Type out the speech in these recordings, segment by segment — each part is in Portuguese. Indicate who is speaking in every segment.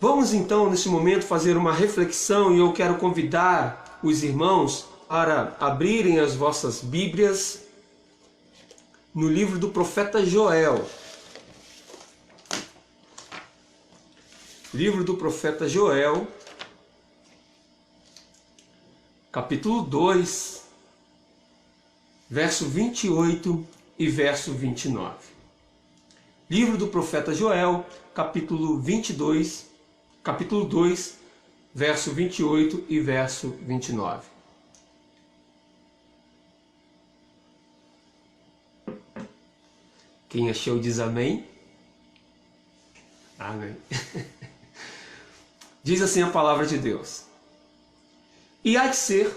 Speaker 1: Vamos então, nesse momento, fazer uma reflexão e eu quero convidar os irmãos para abrirem as vossas Bíblias no livro do profeta Joel. Livro do profeta Joel, capítulo 2, verso 28 e verso 29. Livro do profeta Joel, capítulo 2, verso 28 e verso 29. Quem achou diz amém. Amém. Diz assim a palavra de Deus: E há de ser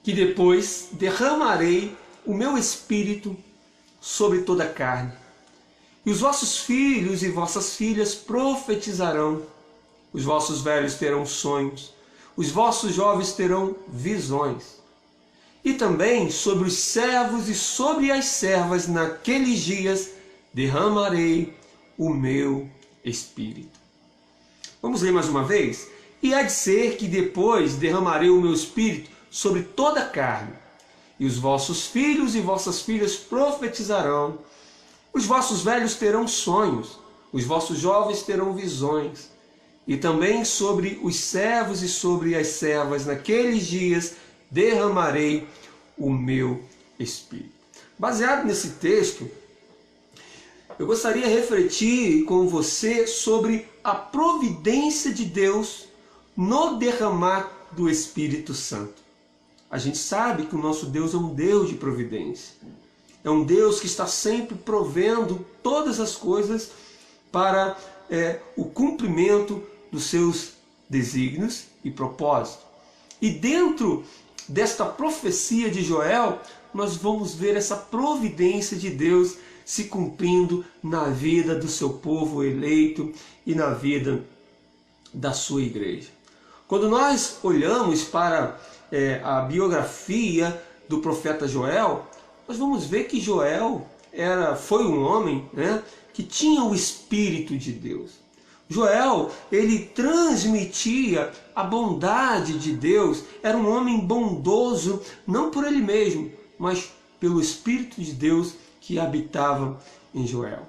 Speaker 1: que depois derramarei o meu espírito sobre toda a carne, e os vossos filhos e vossas filhas profetizarão, os vossos velhos terão sonhos, os vossos jovens terão visões. E também sobre os servos e sobre as servas naqueles dias derramarei o meu espírito. Vamos ler mais uma vez? E há de ser que depois derramarei o meu espírito sobre toda a carne, e os vossos filhos e vossas filhas profetizarão, os vossos velhos terão sonhos, os vossos jovens terão visões. E também sobre os servos e sobre as servas naqueles dias derramarei o meu espírito. Baseado nesse texto, eu gostaria de refletir com você sobre a providência de Deus no derramar do Espírito Santo. A gente sabe que o nosso Deus é um Deus de providência. É um Deus que está sempre provendo todas as coisas para o cumprimento dos seus desígnios e propósitos. E dentro desta profecia de Joel, nós vamos ver essa providência de Deus se cumprindo na vida do seu povo eleito e na vida da sua igreja. Quando nós olhamos para a biografia do profeta Joel, nós vamos ver que Joel foi um homem, que tinha o Espírito de Deus. Joel, ele transmitia a bondade de Deus, era um homem bondoso, não por ele mesmo, mas pelo Espírito de Deus que habitava em Joel.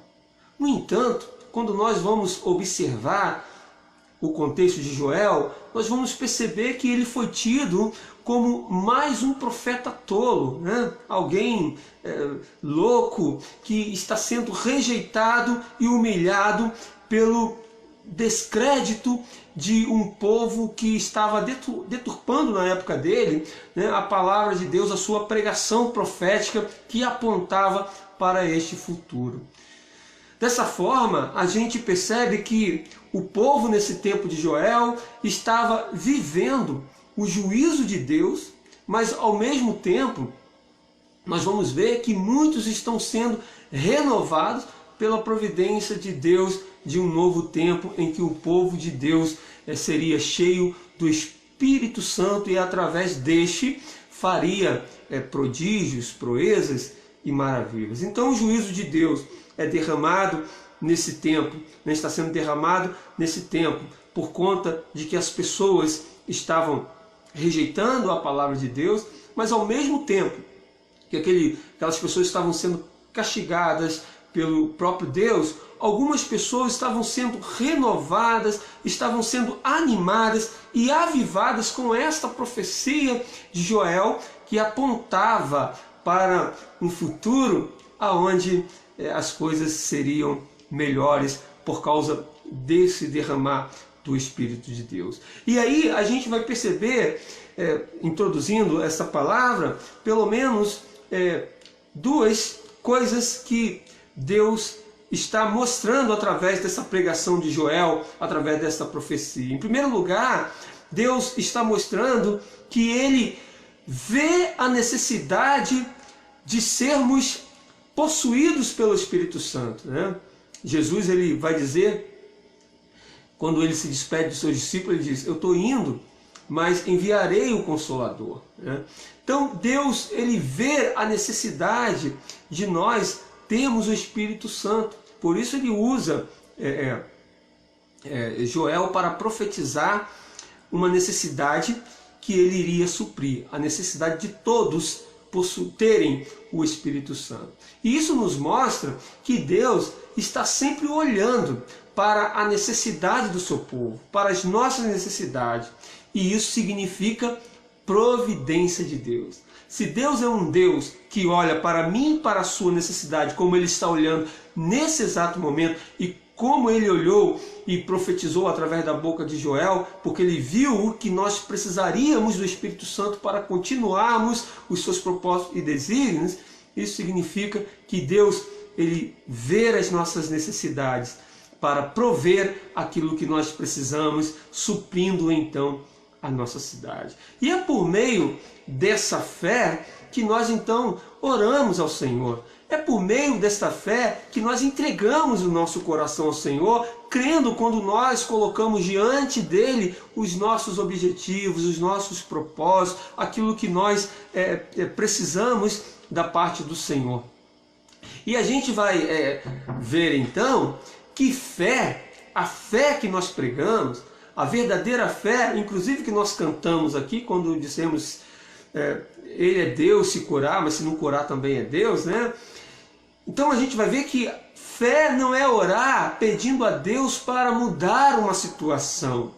Speaker 1: No entanto, quando nós vamos observar o contexto de Joel, nós vamos perceber que ele foi tido como mais um profeta tolo, alguém louco que está sendo rejeitado e humilhado pelo descrédito de um povo que estava deturpando na época dele a palavra de Deus, a sua pregação profética que apontava para este futuro. Dessa forma, a gente percebe que o povo nesse tempo de Joel estava vivendo o juízo de Deus, mas ao mesmo tempo nós vamos ver que muitos estão sendo renovados pela providência de Deus de um novo tempo em que o povo de Deus seria cheio do Espírito Santo e através deste faria prodígios, proezas e maravilhas. Então o juízo de Deus é derramado nesse tempo, está sendo derramado nesse tempo por conta de que as pessoas estavam rejeitando a palavra de Deus, mas ao mesmo tempo que aquelas pessoas estavam sendo castigadas pelo próprio Deus, algumas pessoas estavam sendo renovadas, estavam sendo animadas e avivadas com esta profecia de Joel que apontava para um futuro onde as coisas seriam melhores por causa desse derramar do Espírito de Deus. E aí a gente vai perceber, introduzindo essa palavra, pelo menos duas coisas que Deus está mostrando através dessa pregação de Joel, através dessa profecia. Em primeiro lugar, Deus está mostrando que Ele vê a necessidade de sermos possuídos pelo Espírito Santo. Jesus, ele vai dizer, quando ele se despede dos seus discípulos, ele diz: eu estou indo, mas enviarei o Consolador. Então Deus, ele vê a necessidade de nós termos o Espírito Santo. Por isso ele usa Joel para profetizar uma necessidade que ele iria suprir, a necessidade de todos terem o Espírito Santo. E isso nos mostra que Deus está sempre olhando para a necessidade do seu povo, para as nossas necessidades. E isso significa providência de Deus. Se Deus é um Deus que olha para mim e para a sua necessidade, como Ele está olhando nesse exato momento, e como Ele olhou e profetizou através da boca de Joel, porque Ele viu que nós precisaríamos do Espírito Santo para continuarmos os seus propósitos e desígnios, isso significa que Deus, Ele vê as nossas necessidades para prover aquilo que nós precisamos, suprindo então a nossa cidade. E é por meio dessa fé que nós então oramos ao Senhor. É por meio desta fé que nós entregamos o nosso coração ao Senhor, crendo quando nós colocamos diante dele os nossos objetivos, os nossos propósitos, aquilo que nós precisamos da parte do Senhor. E a gente vai ver então que a fé que nós pregamos, a verdadeira fé, inclusive que nós cantamos aqui, quando dissemos Ele é Deus se curar, mas se não curar também é Deus, né? Então a gente vai ver que fé não é orar pedindo a Deus para mudar uma situação.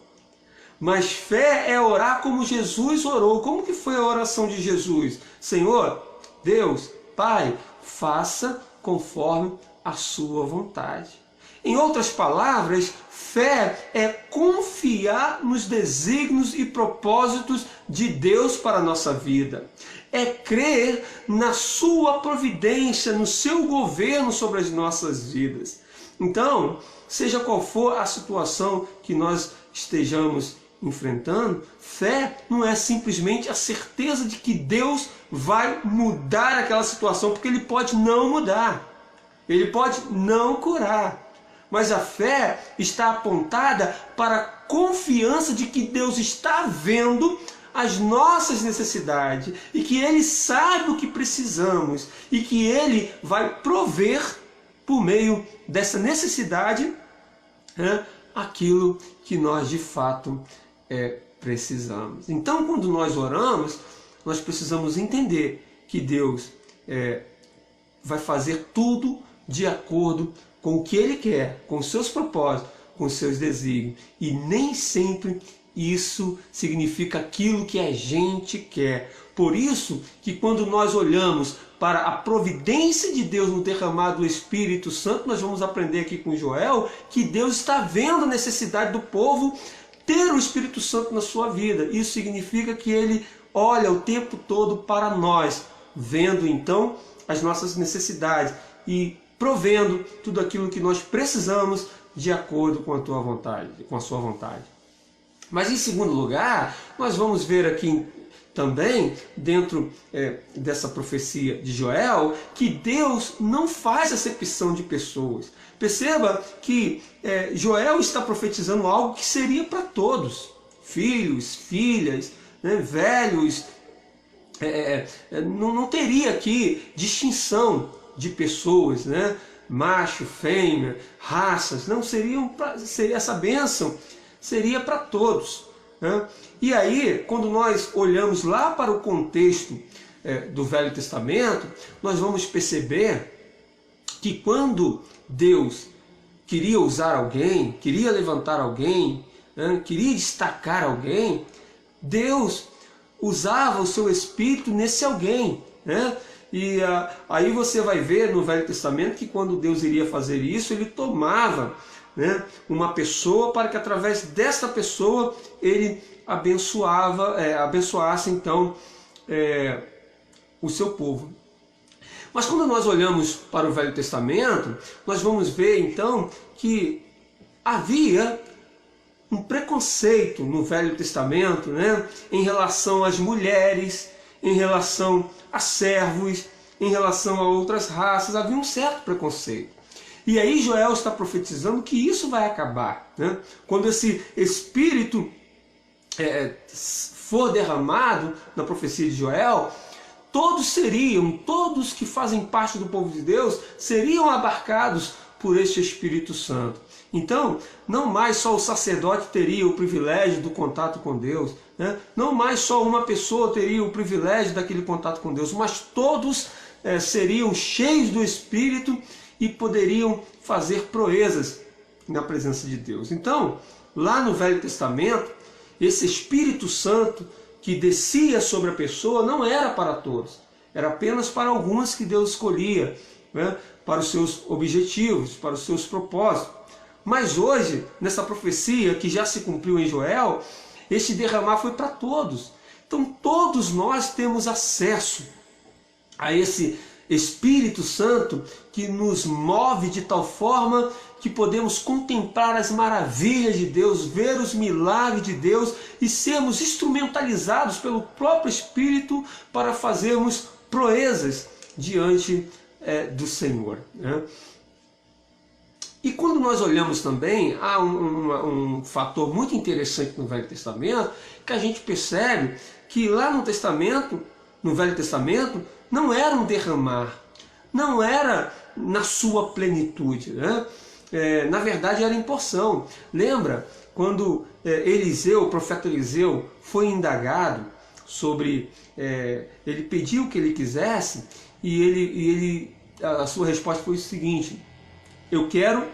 Speaker 1: Mas fé é orar como Jesus orou. Como que foi a oração de Jesus? Senhor, Deus, Pai, faça conforme a sua vontade. Em outras palavras, fé é confiar nos desígnios e propósitos de Deus para a nossa vida. É crer na sua providência, no seu governo sobre as nossas vidas. Então, seja qual for a situação que nós estejamos enfrentando, fé não é simplesmente a certeza de que Deus vai mudar aquela situação, porque Ele pode não mudar, Ele pode não curar. Mas a fé está apontada para a confiança de que Deus está vendo as nossas necessidades e que Ele sabe o que precisamos e que Ele vai prover por meio dessa necessidade aquilo que nós de fato precisamos. Então, quando nós oramos, nós precisamos entender que Deus vai fazer tudo de acordo com o que Ele quer, com os seus propósitos, com os seus desígnios. E nem sempre isso significa aquilo que a gente quer. Por isso que quando nós olhamos para a providência de Deus no derramar do Espírito Santo, nós vamos aprender aqui com Joel que Deus está vendo a necessidade do povo ter o Espírito Santo na sua vida. Isso significa que Ele olha o tempo todo para nós, vendo então as nossas necessidades e provendo tudo aquilo que nós precisamos de acordo com a tua vontade, com a sua vontade. Mas em segundo lugar, nós vamos ver aqui também, dentro dessa profecia de Joel, que Deus não faz acepção de pessoas. Perceba que Joel está profetizando algo que seria para todos, filhos, filhas, né, velhos, não teria aqui distinção de pessoas, né? Macho, fêmea, raças, não seria essa bênção seria para todos, né? E aí, quando nós olhamos lá para o contexto do Velho Testamento, nós vamos perceber que quando Deus queria usar alguém, queria levantar alguém, né? Queria destacar alguém, Deus usava o seu Espírito nesse alguém, né? E aí você vai ver no Velho Testamento que quando Deus iria fazer isso, Ele tomava, né, uma pessoa para que através dessa pessoa Ele abençoasse então o seu povo. Mas quando nós olhamos para o Velho Testamento, nós vamos ver então que havia um preconceito no Velho Testamento, né, em relação às mulheres, em relação a servos, em relação a outras raças. Havia um certo preconceito. E aí Joel está profetizando que isso vai acabar, né? Quando esse Espírito for derramado na profecia de Joel, todos que fazem parte do povo de Deus, seriam abarcados por este Espírito Santo. Então, não mais só o sacerdote teria o privilégio do contato com Deus, né? Não mais só uma pessoa teria o privilégio daquele contato com Deus, mas todos seriam cheios do Espírito e poderiam fazer proezas na presença de Deus. Então, lá no Velho Testamento, esse Espírito Santo que descia sobre a pessoa não era para todos, era apenas para alguns que Deus escolhia, né? Para os seus objetivos, para os seus propósitos. Mas hoje, nessa profecia que já se cumpriu em Joel, este derramar foi para todos. Então todos nós temos acesso a esse Espírito Santo que nos move de tal forma que podemos contemplar as maravilhas de Deus, ver os milagres de Deus e sermos instrumentalizados pelo próprio Espírito para fazermos proezas diante do Senhor, né? E quando nós olhamos também, há um fator muito interessante no Velho Testamento, que a gente percebe que lá no Velho Testamento, não era um derramar, não era na sua plenitude, né? Na verdade era em porção. Lembra quando Eliseu, o profeta Eliseu, foi indagado sobre, ele pediu o que ele quisesse, e a sua resposta foi o seguinte: eu quero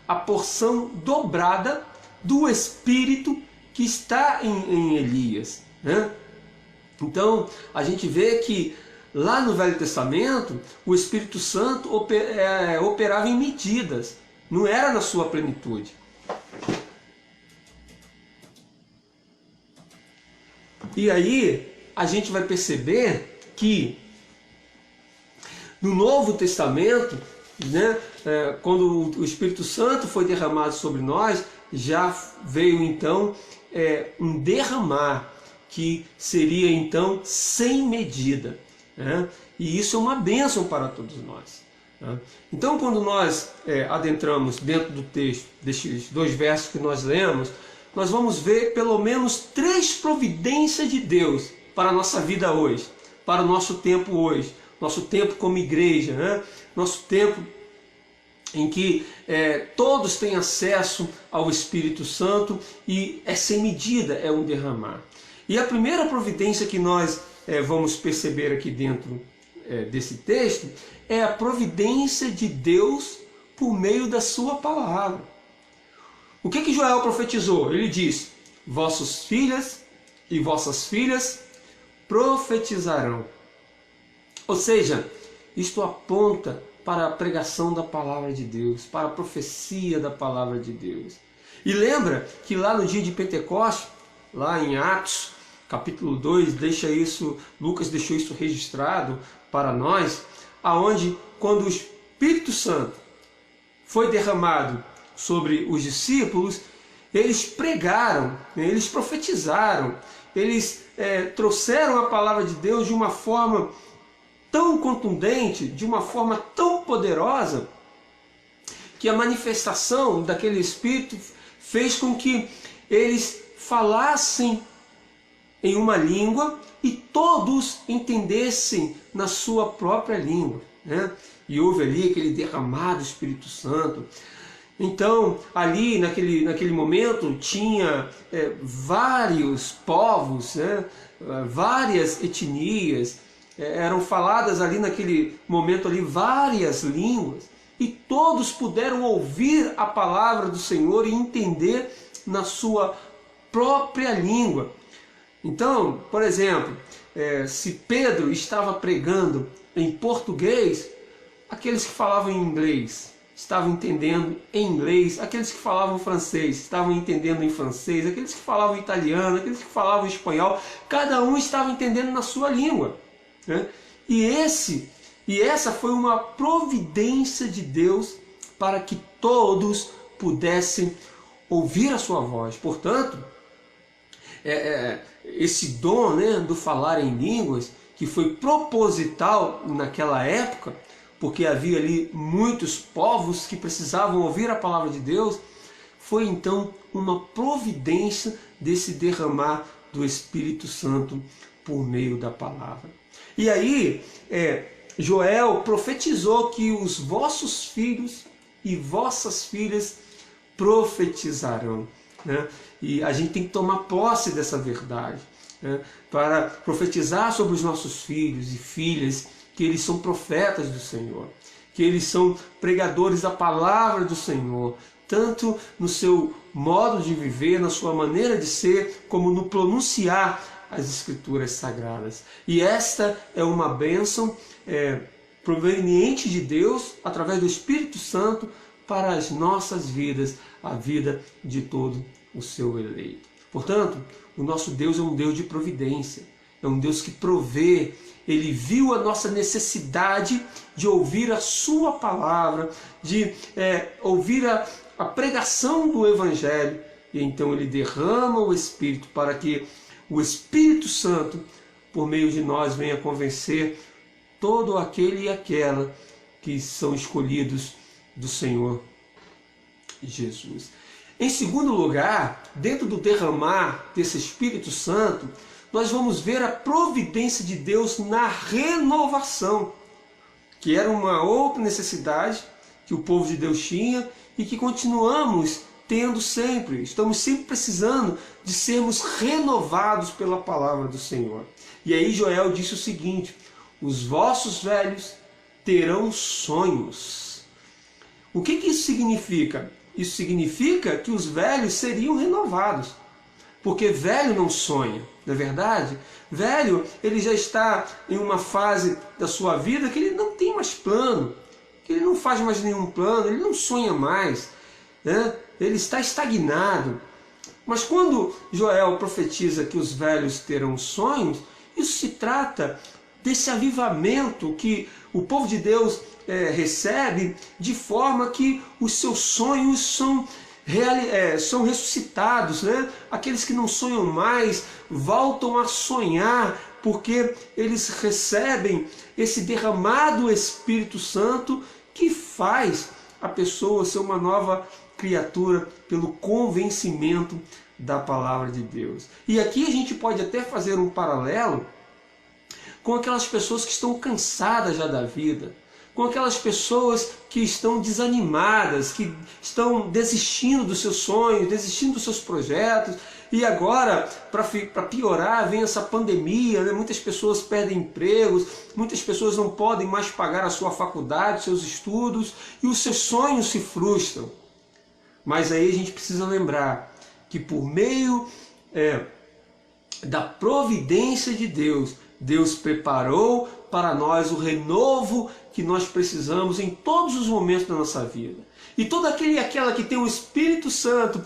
Speaker 1: a porção dobrada do Espírito que está em Elias, né? Então a gente vê que lá no Velho Testamento o Espírito Santo operava em medidas, não era na sua plenitude. E aí a gente vai perceber que no Novo Testamento, né, quando o Espírito Santo foi derramado sobre nós, já veio então um derramar que seria então sem medida, né? E isso é uma bênção para todos nós, né? Então quando nós adentramos dentro do texto, destes 2 versos que nós lemos, nós vamos ver pelo menos 3 providências de Deus para a nossa vida hoje, para o nosso tempo hoje, nosso tempo como igreja, né? Nosso tempo em que todos têm acesso ao Espírito Santo e é sem medida, é um derramar. E a primeira providência que nós vamos perceber aqui dentro desse texto é a providência de Deus por meio da sua palavra. O que Joel profetizou? Ele diz: vossos filhos e vossas filhas profetizarão. Ou seja, isto aponta para a pregação da palavra de Deus, para a profecia da palavra de Deus. E lembra que lá no dia de Pentecostes, lá em Atos, capítulo 2, Lucas deixou isso registrado para nós, aonde quando o Espírito Santo foi derramado sobre os discípulos, eles pregaram, eles profetizaram, eles trouxeram a palavra de Deus de uma forma tão contundente, de uma forma tão poderosa, que a manifestação daquele Espírito fez com que eles falassem em uma língua e todos entendessem na sua própria língua, né? E houve ali aquele derramado do Espírito Santo. Então, ali naquele momento, tinha vários povos, né? Várias etnias, eram faladas ali naquele momento ali várias línguas, e todos puderam ouvir a palavra do Senhor e entender na sua própria língua. Então, por exemplo, se Pedro estava pregando em português, aqueles que falavam em inglês estavam entendendo em inglês, aqueles que falavam francês estavam entendendo em francês, aqueles que falavam italiano, aqueles que falavam espanhol, cada um estava entendendo na sua língua, né? E essa foi uma providência de Deus para que todos pudessem ouvir a sua voz. Portanto, esse dom, né, do falar em línguas, que foi proposital naquela época, porque havia ali muitos povos que precisavam ouvir a palavra de Deus, foi então uma providência desse derramar do Espírito Santo por meio da palavra. E aí, Joel profetizou que os vossos filhos e vossas filhas profetizarão. Né? E a gente tem que tomar posse dessa verdade, né? Para profetizar sobre os nossos filhos e filhas, que eles são profetas do Senhor, que eles são pregadores da palavra do Senhor, tanto no seu modo de viver, na sua maneira de ser, como no pronunciar as Escrituras Sagradas. E esta é uma bênção proveniente de Deus, através do Espírito Santo, para as nossas vidas, a vida de todo o seu eleito. Portanto, o nosso Deus é um Deus de providência, é um Deus que provê. Ele viu a nossa necessidade de ouvir a sua palavra, de ouvir a pregação do Evangelho, e então ele derrama o Espírito para que o Espírito Santo, por meio de nós, venha convencer todo aquele e aquela que são escolhidos do Senhor Jesus. Em segundo lugar, dentro do derramar desse Espírito Santo, nós vamos ver a providência de Deus na renovação, que era uma outra necessidade que o povo de Deus tinha e que continuamos tendo sempre. Estamos sempre precisando de sermos renovados pela palavra do Senhor. E aí Joel disse o seguinte: os vossos velhos terão sonhos. O que isso significa? Isso significa que os velhos seriam renovados. Porque velho não sonha, não é verdade? Velho, ele já está em uma fase da sua vida que ele não tem mais plano, que ele não faz mais nenhum plano, ele não sonha mais, né? Ele está estagnado. Mas quando Joel profetiza que os velhos terão sonhos, isso se trata desse avivamento que o povo de Deus recebe, de forma que os seus sonhos são ressuscitados, né? Aqueles que não sonham mais voltam a sonhar, porque eles recebem esse derramado Espírito Santo que faz a pessoa ser uma nova criatura pelo convencimento da palavra de Deus. E aqui a gente pode até fazer um paralelo com aquelas pessoas que estão cansadas já da vida, com aquelas pessoas que estão desanimadas, que estão desistindo dos seus sonhos, desistindo dos seus projetos. E agora, para piorar, vem essa pandemia, né? Muitas pessoas perdem empregos, muitas pessoas não podem mais pagar a sua faculdade, seus estudos, e os seus sonhos se frustram. Mas aí a gente precisa lembrar que por meio da providência de Deus, Deus preparou para nós o renovo que nós precisamos em todos os momentos da nossa vida. E todo aquele e aquela que tem o Espírito Santo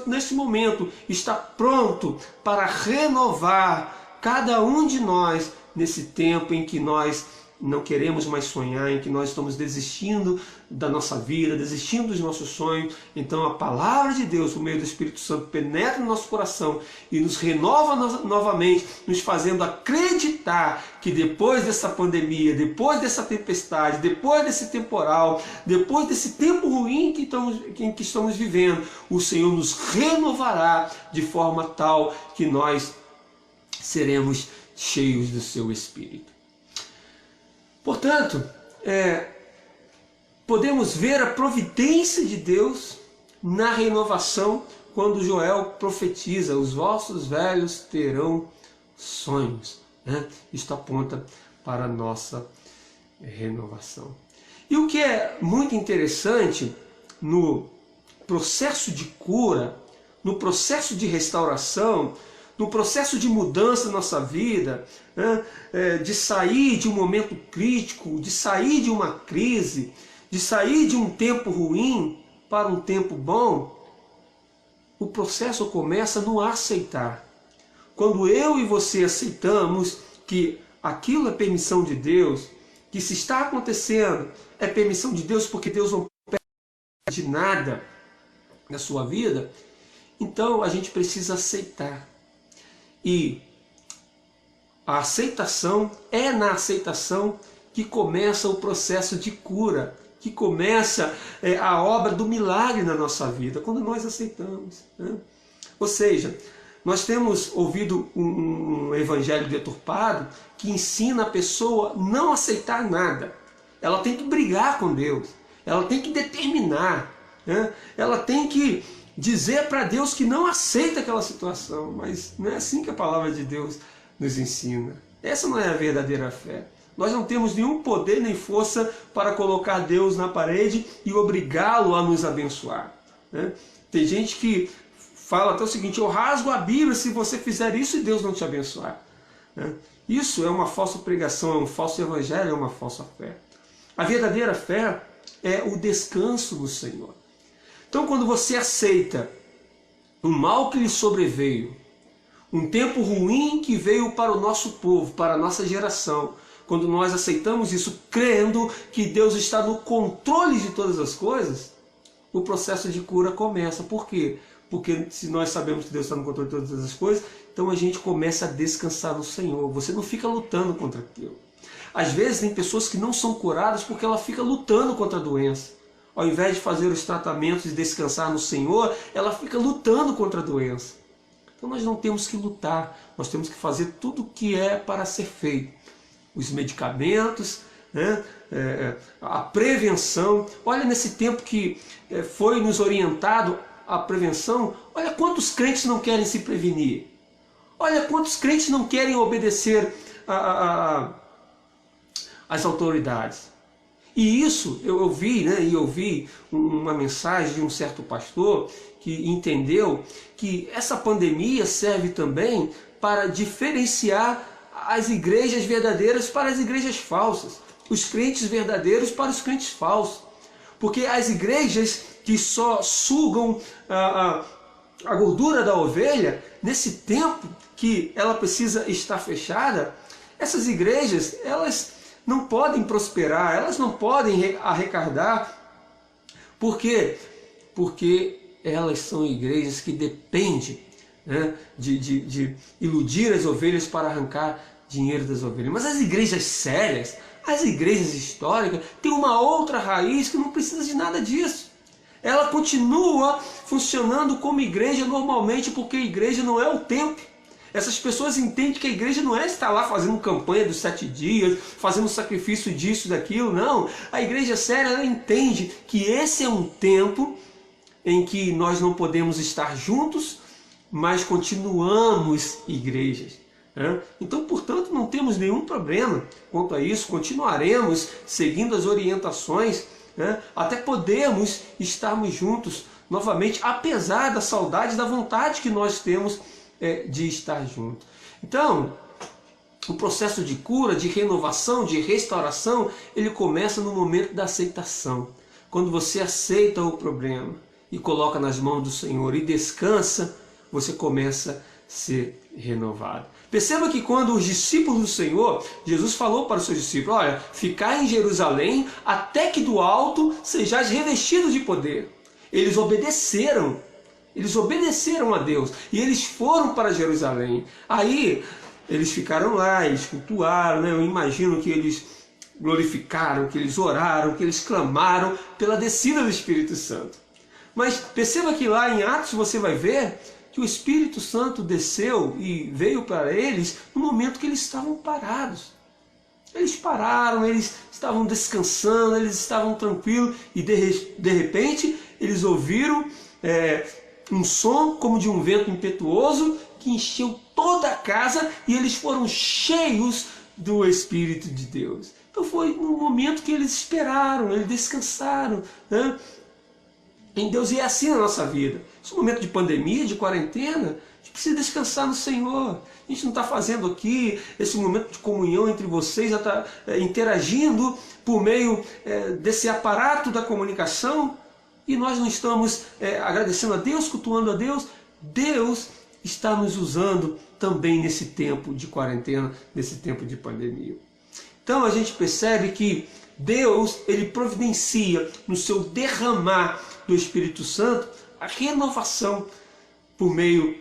Speaker 1: nesse momento está pronto para renovar cada um de nós nesse tempo em que nós não queremos mais sonhar, em que nós estamos desistindo da nossa vida, desistindo dos nossos sonhos. Então a palavra de Deus, por meio do Espírito Santo, penetra no nosso coração e nos renova novamente, nos fazendo acreditar que depois dessa pandemia, depois dessa tempestade, depois desse temporal, depois desse tempo ruim em que estamos vivendo, o Senhor nos renovará de forma tal que nós seremos cheios do seu Espírito. Portanto, podemos ver a providência de Deus na renovação quando Joel profetiza: os vossos velhos terão sonhos. Né? Isto aponta para a nossa renovação. E o que é muito interessante no processo de cura, no processo de restauração, no processo de mudança da nossa vida, né? De sair de um momento crítico, de sair de uma crise, de sair de um tempo ruim para um tempo bom, o processo começa no aceitar. Quando eu e você aceitamos que aquilo é permissão de Deus, que se está acontecendo é permissão de Deus, porque Deus não pede nada na sua vida, então a gente precisa aceitar. E a aceitação, é na aceitação que começa o processo de cura, que começa a obra do milagre na nossa vida, quando nós aceitamos. Né? Ou seja, nós temos ouvido um evangelho deturpado que ensina a pessoa não a aceitar nada. Ela tem que brigar com Deus, ela tem que determinar. né? Ela tem que dizer para Deus que não aceita aquela situação, mas não é assim que a palavra de Deus nos ensina. Essa não é a verdadeira fé. Nós não temos nenhum poder nem força para colocar Deus na parede e obrigá-lo a nos abençoar, né? Tem gente que fala até o seguinte: eu rasgo a Bíblia se você fizer isso e Deus não te abençoar, né? Isso é uma falsa pregação, é um falso evangelho, é uma falsa fé. A verdadeira fé é o descanso no Senhor. Então, quando você aceita o mal que lhe sobreveio, um tempo ruim que veio para o nosso povo, para a nossa geração, quando nós aceitamos isso, crendo que Deus está no controle de todas as coisas, o processo de cura começa. Por quê? Porque se nós sabemos que Deus está no controle de todas as coisas, então a gente começa a descansar no Senhor. Você não fica lutando contra aquilo. Às vezes tem pessoas que não são curadas porque ela fica lutando contra a doença. Ao invés de fazer os tratamentos e descansar no Senhor, ela fica lutando contra a doença. Então nós não temos que lutar, nós temos que fazer tudo o que é para ser feito. Os medicamentos, né? A prevenção. Olha, nesse tempo que foi nos orientado a prevenção, olha quantos crentes não querem se prevenir. Olha quantos crentes não querem obedecer às autoridades. E isso eu ouvi, né? E ouvi uma mensagem de um certo pastor que entendeu que essa pandemia serve também para diferenciar as igrejas verdadeiras para as igrejas falsas, os crentes verdadeiros para os crentes falsos. Porque as igrejas que só sugam a gordura da ovelha, nesse tempo que ela precisa estar fechada, essas igrejas, elas não podem prosperar, elas não podem arrecadar. Por quê? Porque elas são igrejas que dependem, né, de iludir as ovelhas para arrancar dinheiro das ovelhas. Mas as igrejas sérias, as igrejas históricas, têm uma outra raiz que não precisa de nada disso. Ela continua funcionando como igreja normalmente, porque a igreja não é o templo. Essas pessoas entendem que a igreja não é estar lá fazendo campanha dos 7 dias, fazendo sacrifício disso, daquilo, não. A igreja séria, ela entende que esse é um tempo em que nós não podemos estar juntos, mas continuamos igrejas. Então, portanto, não temos nenhum problema quanto a isso, continuaremos seguindo as orientações, até podermos estarmos juntos novamente, apesar da saudade, da vontade que nós temos de estar junto. Então, o processo de cura, de renovação, de restauração, ele começa no momento da aceitação. Quando você aceita o problema e coloca nas mãos do Senhor e descansa, você começa a ser renovado. Perceba que quando os discípulos do Senhor, Jesus falou para os seus discípulos: olha, ficai em Jerusalém até que do alto sejais revestidos de poder. Eles obedeceram a Deus e eles foram para Jerusalém. Aí eles ficaram lá, eles cultuaram, né? Eu imagino que eles glorificaram, que eles oraram, que eles clamaram pela descida do Espírito Santo. Mas perceba que lá em Atos você vai ver que o Espírito Santo desceu e veio para eles no momento que eles estavam parados. Eles pararam, eles estavam descansando, eles estavam tranquilos e de repente eles ouviram um som como de um vento impetuoso que encheu toda a casa e eles foram cheios do Espírito de Deus. Então foi no momento que eles esperaram, eles descansaram, né, em Deus. E é assim na nossa vida. Esse momento de pandemia, de quarentena, a gente precisa descansar no Senhor. A gente não está fazendo aqui esse momento de comunhão entre vocês, já está interagindo por meio desse aparato da comunicação, e nós não estamos agradecendo a Deus, cultuando a Deus. Deus está nos usando também nesse tempo de quarentena, nesse tempo de pandemia. Então a gente percebe que Deus, ele providencia no seu derramar do Espírito Santo a renovação por meio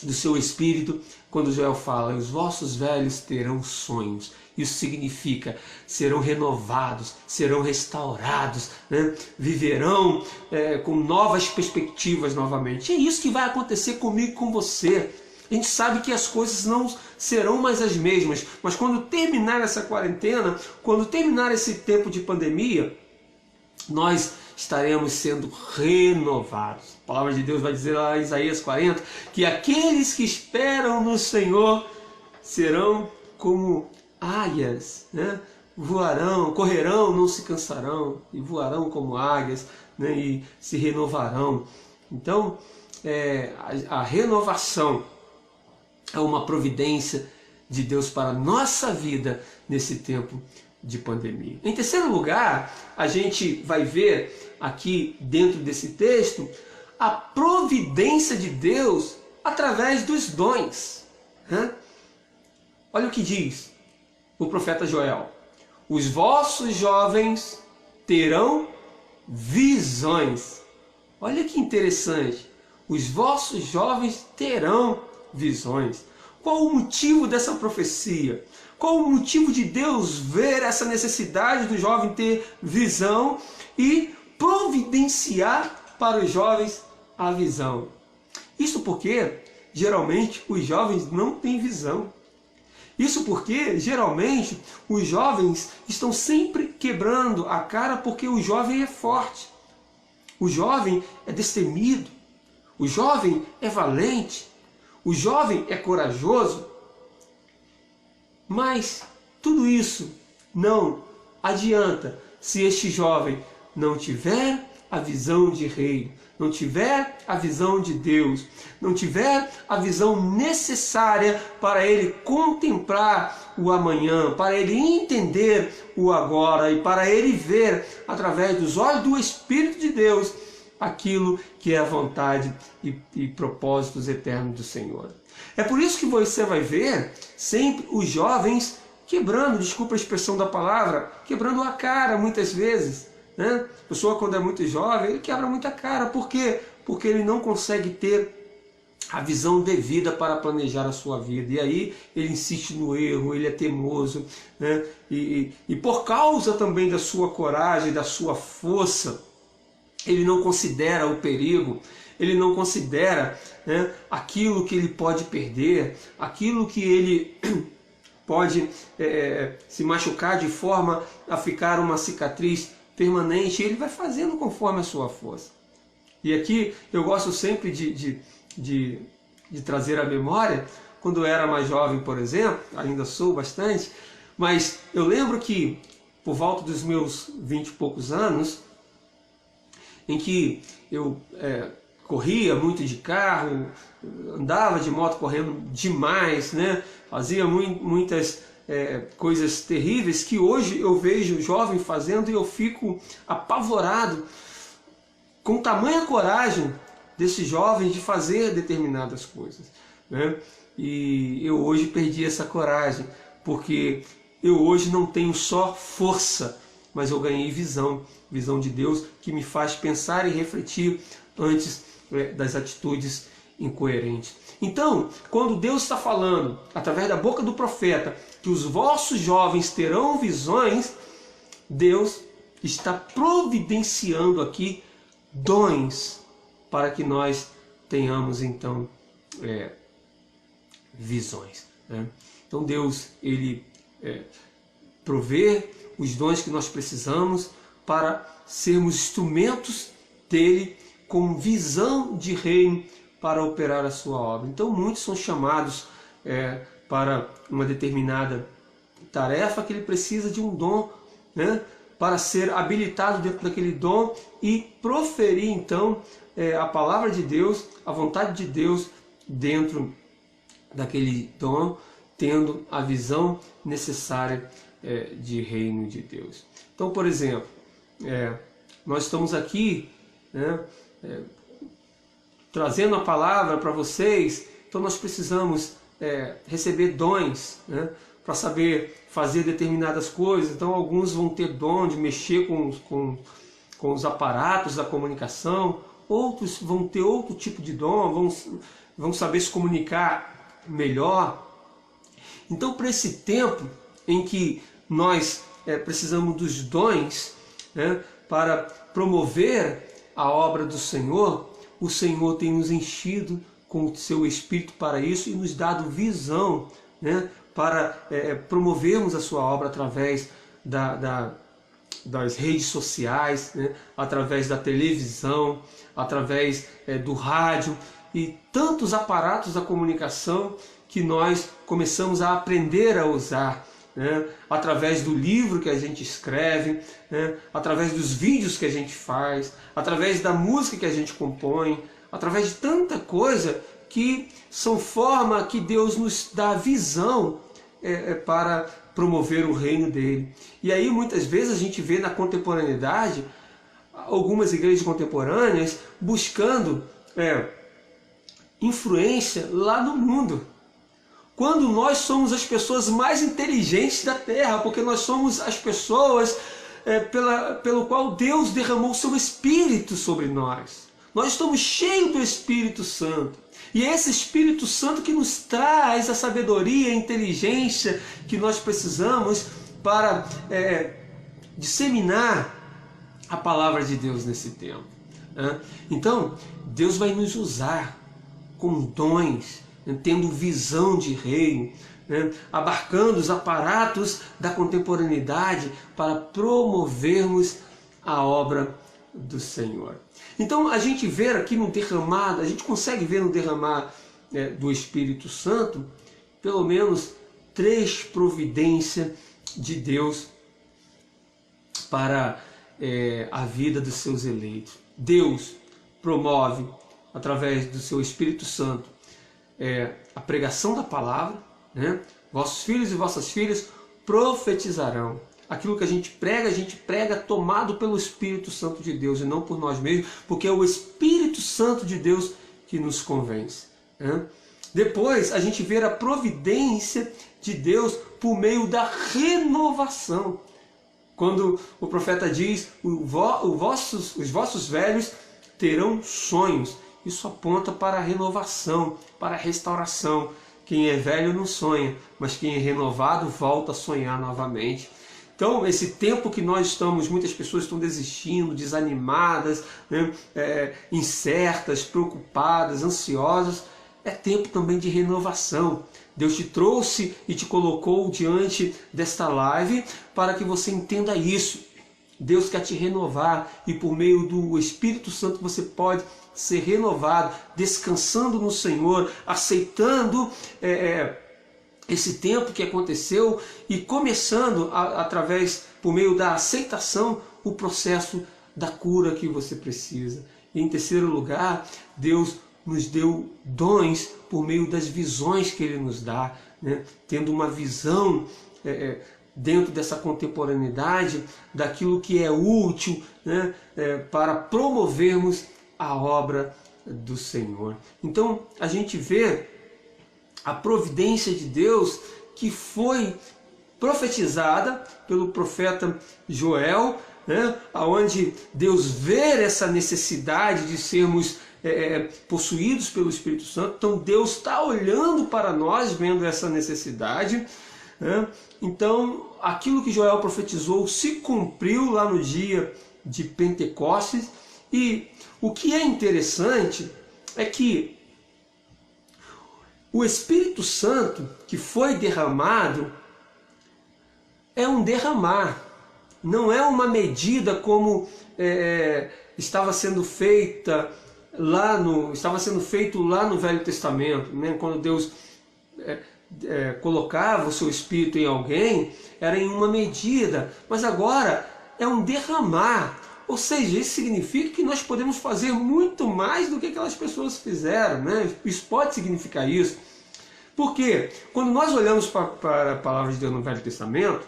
Speaker 1: do seu Espírito. Quando Joel fala: os vossos velhos terão sonhos. Isso significa, serão renovados, serão restaurados, né? Viverão com novas perspectivas novamente. É isso que vai acontecer comigo e com você. A gente sabe que as coisas não serão mais as mesmas, mas quando terminar essa quarentena, quando terminar esse tempo de pandemia, nós estaremos sendo renovados. A palavra de Deus vai dizer lá em Isaías 40 que aqueles que esperam no Senhor serão como águias, né? Voarão, correrão, não se cansarão, e voarão como águias, né? E se renovarão. Então, a renovação é uma providência de Deus para a nossa vida nesse tempo de pandemia. Em terceiro lugar, a gente vai ver aqui dentro desse texto a providência de Deus através dos dons, né? Olha o que diz o profeta Joel: os vossos jovens terão visões. Olha que interessante, os vossos jovens terão visões. Qual o motivo dessa profecia? Qual o motivo de Deus ver essa necessidade do jovem ter visão e providenciar para os jovens a visão? Isso porque, geralmente, os jovens não têm visão. Isso porque, geralmente, os jovens estão sempre quebrando a cara porque o jovem é forte. O jovem é destemido. O jovem é valente. O jovem é corajoso. Mas tudo isso não adianta se este jovem não tiver a visão de reino, não tiver a visão de Deus, não tiver a visão necessária para ele contemplar o amanhã, para ele entender o agora e para ele ver através dos olhos do Espírito de Deus aquilo que é a vontade e propósitos eternos do Senhor. É por isso que você vai ver sempre os jovens quebrando, desculpa a expressão da palavra, quebrando a cara muitas vezes, né? A pessoa, quando é muito jovem, ele quebra muita cara. Por quê? Porque ele não consegue ter a visão devida para planejar a sua vida. E aí ele insiste no erro, ele é teimoso, né? E por causa também da sua coragem, da sua força, ele não considera o perigo, ele não considera, né, aquilo que ele pode perder, aquilo que ele pode se machucar de forma a ficar uma cicatriz permanente. Ele vai fazendo conforme a sua força. E aqui eu gosto sempre de trazer à memória, quando eu era mais jovem, por exemplo, ainda sou bastante, mas eu lembro que por volta dos meus 20 e poucos anos, em que eu corria muito de carro, andava de moto correndo demais, né? Fazia muitas coisas terríveis que hoje eu vejo jovem fazendo e eu fico apavorado com tamanha coragem desse jovem de fazer determinadas coisas, né? E eu hoje perdi essa coragem, porque eu hoje não tenho só força, mas eu ganhei visão de Deus, que me faz pensar e refletir antes das atitudes incoerentes. Então, quando Deus está falando, através da boca do profeta, que os vossos jovens terão visões, Deus está providenciando aqui dons para que nós tenhamos, então, visões, né? Então Deus, ele provê os dons que nós precisamos para sermos instrumentos dele com visão de reino para operar a sua obra. Então muitos são chamados para uma determinada tarefa que ele precisa de um dom, né, para ser habilitado dentro daquele dom e proferir então a palavra de Deus, a vontade de Deus dentro daquele dom, tendo a visão necessária de reino de Deus. Então, por exemplo, nós estamos aqui, né, trazendo a palavra para vocês, então nós precisamos receber dons, né, para saber fazer determinadas coisas. Então alguns vão ter dom de mexer com os aparatos da comunicação, outros vão ter outro tipo de dom, vão saber se comunicar melhor. Então, para esse tempo em que nós precisamos dos dons, né, para promover a obra do Senhor, o Senhor tem nos enchido com o seu Espírito para isso e nos dado visão, né, para promovermos a sua obra através das redes sociais, né? Através da televisão, através do rádio e tantos aparatos da comunicação que nós começamos a aprender a usar, né? Através do livro que a gente escreve, né? Através dos vídeos que a gente faz, através da música que a gente compõe, através de tanta coisa que são forma que Deus nos dá visão para promover o reino dele. E aí muitas vezes a gente vê na contemporaneidade algumas igrejas contemporâneas buscando influência lá no mundo, quando nós somos as pessoas mais inteligentes da terra, porque nós somos as pessoas pelo qual Deus derramou o seu Espírito sobre nós. Nós estamos cheios do Espírito Santo. E é esse Espírito Santo que nos traz a sabedoria, a inteligência que nós precisamos para disseminar a palavra de Deus nesse tempo. Então, Deus vai nos usar com dons, tendo visão de reino, abarcando os aparatos da contemporaneidade para promovermos a obra do Senhor. Então a gente vê aqui no derramar, a gente consegue ver no derramar do Espírito Santo pelo menos 3 providências de Deus para a vida dos seus eleitos. Deus promove através do seu Espírito Santo a pregação da palavra, né? Vossos filhos e vossas filhas profetizarão. Aquilo que a gente prega tomado pelo Espírito Santo de Deus e não por nós mesmos, porque é o Espírito Santo de Deus que nos convence. Depois a gente vê a providência de Deus por meio da renovação. Quando o profeta diz, os vossos velhos terão sonhos. Isso aponta para a renovação, para a restauração. Quem é velho não sonha, mas quem é renovado volta a sonhar novamente. Então, esse tempo que nós estamos, muitas pessoas estão desistindo, desanimadas, né? Incertas, preocupadas, ansiosas, é tempo também de renovação. Deus te trouxe e te colocou diante desta live para que você entenda isso. Deus quer te renovar e por meio do Espírito Santo você pode ser renovado, descansando no Senhor, aceitando esse tempo que aconteceu e começando por meio da aceitação, o processo da cura que você precisa. E em terceiro lugar, Deus nos deu dons por meio das visões que Ele nos dá, né? Tendo uma visão dentro dessa contemporaneidade daquilo que é útil, né? Para promovermos a obra do Senhor. Então a gente vê a providência de Deus que foi profetizada pelo profeta Joel, né? Onde Deus vê essa necessidade de sermos possuídos pelo Espírito Santo. Então Deus está olhando para nós, vendo essa necessidade, né? Então aquilo que Joel profetizou se cumpriu lá no dia de Pentecostes. E o que é interessante é que o Espírito Santo que foi derramado é um derramar, não é uma medida como estava sendo feito lá no Velho Testamento, né? Quando Deus colocava o seu Espírito em alguém, era em uma medida, mas agora é um derramar. Ou seja, isso significa que nós podemos fazer muito mais do que aquelas pessoas fizeram, né? Isso pode significar isso. Porque quando nós olhamos para a palavra de Deus no Velho Testamento,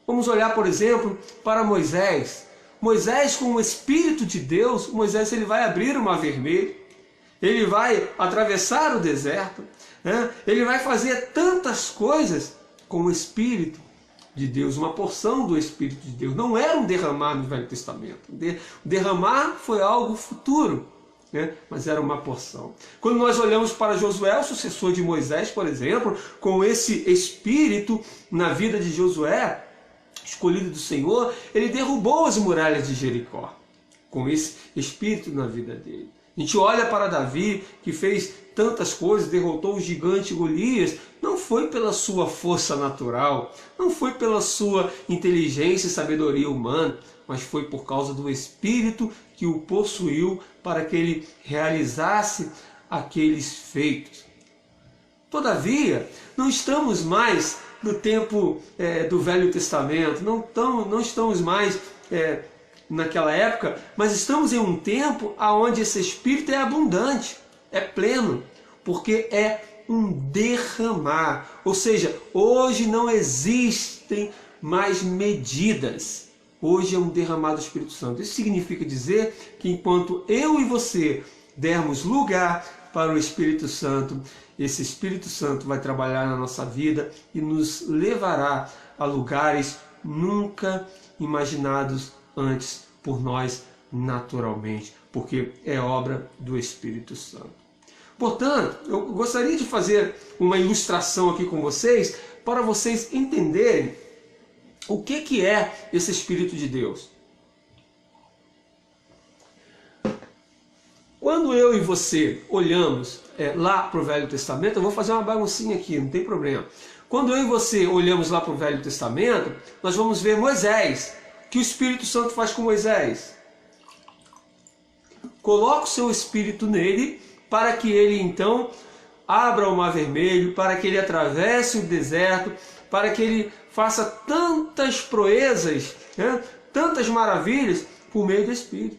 Speaker 1: vamos olhar, por exemplo, para Moisés. Moisés, com o Espírito de Deus, Moisés ele vai abrir o Mar Vermelho, ele vai atravessar o deserto, né? Ele vai fazer tantas coisas com o Espírito de Deus, uma porção do Espírito de Deus. Não era um derramar no Velho Testamento. O derramar foi algo futuro, né? Mas era uma porção. Quando nós olhamos para Josué, o sucessor de Moisés, por exemplo, com esse Espírito na vida de Josué, escolhido do Senhor, ele derrubou as muralhas de Jericó, com esse Espírito na vida dele. A gente olha para Davi, que fez tantas coisas, derrotou o gigante Golias, não foi pela sua força natural, não foi pela sua inteligência e sabedoria humana, mas foi por causa do Espírito que o possuiu para que ele realizasse aqueles feitos. Todavia, não estamos mais no tempo do Velho Testamento, não estamos mais naquela época, mas estamos em um tempo onde esse Espírito é abundante, é pleno, porque é um derramar. Ou seja, hoje não existem mais medidas. Hoje é um derramar do Espírito Santo. Isso significa dizer que enquanto eu e você dermos lugar para o Espírito Santo, esse Espírito Santo vai trabalhar na nossa vida e nos levará a lugares nunca imaginados antes por nós naturalmente, porque é obra do Espírito Santo. Portanto, eu gostaria de fazer uma ilustração aqui com vocês, para vocês entenderem o que é esse Espírito de Deus. Quando eu e você olhamos lá para o Velho Testamento, eu vou fazer uma baguncinha aqui, não tem problema. Quando eu e você olhamos lá para o Velho Testamento, nós vamos ver Moisés. O que o Espírito Santo faz com Moisés? Coloca o seu Espírito nele, para que ele então abra o Mar Vermelho, para que ele atravesse o deserto, para que ele faça tantas proezas, tantas maravilhas por meio do Espírito.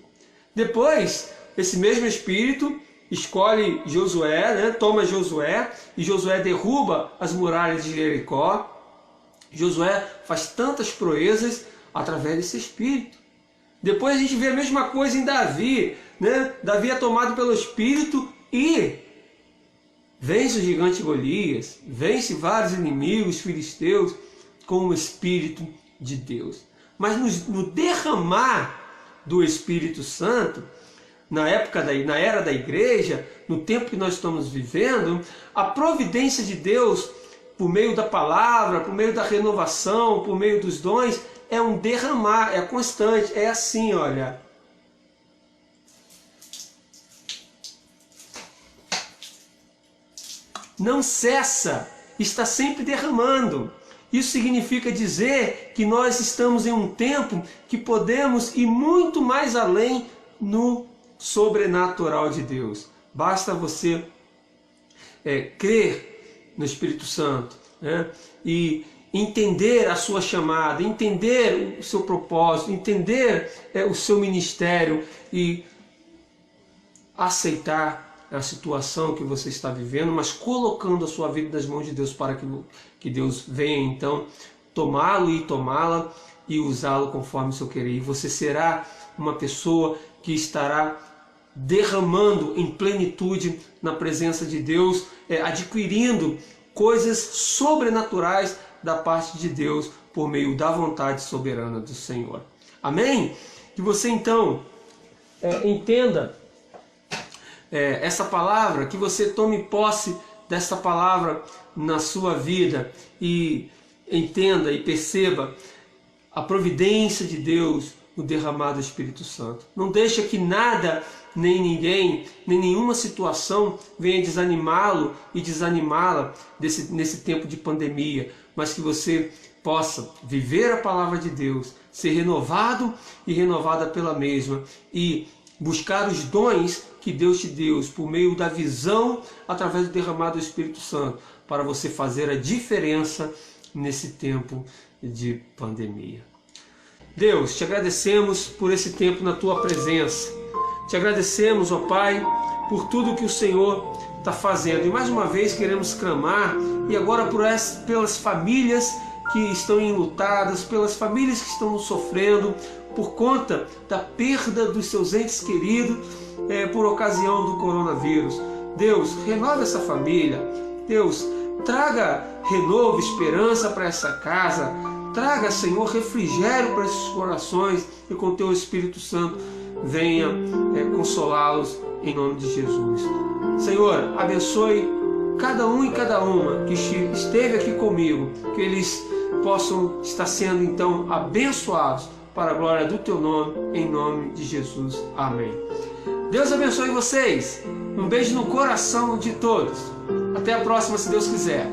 Speaker 1: Depois, esse mesmo Espírito escolhe Josué, toma Josué, e Josué derruba as muralhas de Jericó. Josué faz tantas proezas através desse Espírito. Depois a gente vê a mesma coisa em Davi, Davi é tomado pelo Espírito e vence o gigante Golias, vence vários inimigos filisteus com o Espírito de Deus. Mas no derramar do Espírito Santo, na era da igreja, no tempo que nós estamos vivendo, a providência de Deus, por meio da palavra, por meio da renovação, por meio dos dons, é um derramar, é constante, é assim, olha. Não cessa, está sempre derramando. Isso significa dizer que nós estamos em um tempo que podemos ir muito mais além no sobrenatural de Deus. Basta você crer no Espírito Santo, e entender a sua chamada, entender o seu propósito, entender o seu ministério e aceitar a situação que você está vivendo, mas colocando a sua vida nas mãos de Deus para que Deus venha então tomá-lo e tomá-la e usá-lo conforme o seu querer. E você será uma pessoa que estará derramando em plenitude na presença de Deus, adquirindo coisas sobrenaturais da parte de Deus por meio da vontade soberana do Senhor. Amém? Que você então entenda essa palavra, que você tome posse dessa palavra na sua vida e entenda e perceba a providência de Deus no derramar do Espírito Santo. Não deixa que nada, nem ninguém, nem nenhuma situação venha desanimá-lo e desanimá-la nesse tempo de pandemia, mas que você possa viver a palavra de Deus, ser renovado e renovada pela mesma e buscar os dons que Deus te deu por meio da visão através do derramar do Espírito Santo, para você fazer a diferença nesse tempo de pandemia. Deus, te agradecemos por esse tempo na tua presença. Te agradecemos, ó Pai, por tudo que o Senhor está fazendo. E mais uma vez queremos clamar, e agora pelas famílias que estão enlutadas, pelas famílias que estão sofrendo por conta da perda dos seus entes queridos por ocasião do coronavírus. Deus, renova essa família. Deus, traga renovo, esperança para essa casa. Traga, Senhor, refrigério para esses corações e com teu Espírito Santo venha consolá-los em nome de Jesus. Senhor, abençoe cada um e cada uma que esteve aqui comigo, que eles possam estar sendo então abençoados para a glória do teu nome, em nome de Jesus. Amém. Deus abençoe vocês. Um beijo no coração de todos. Até a próxima, se Deus quiser.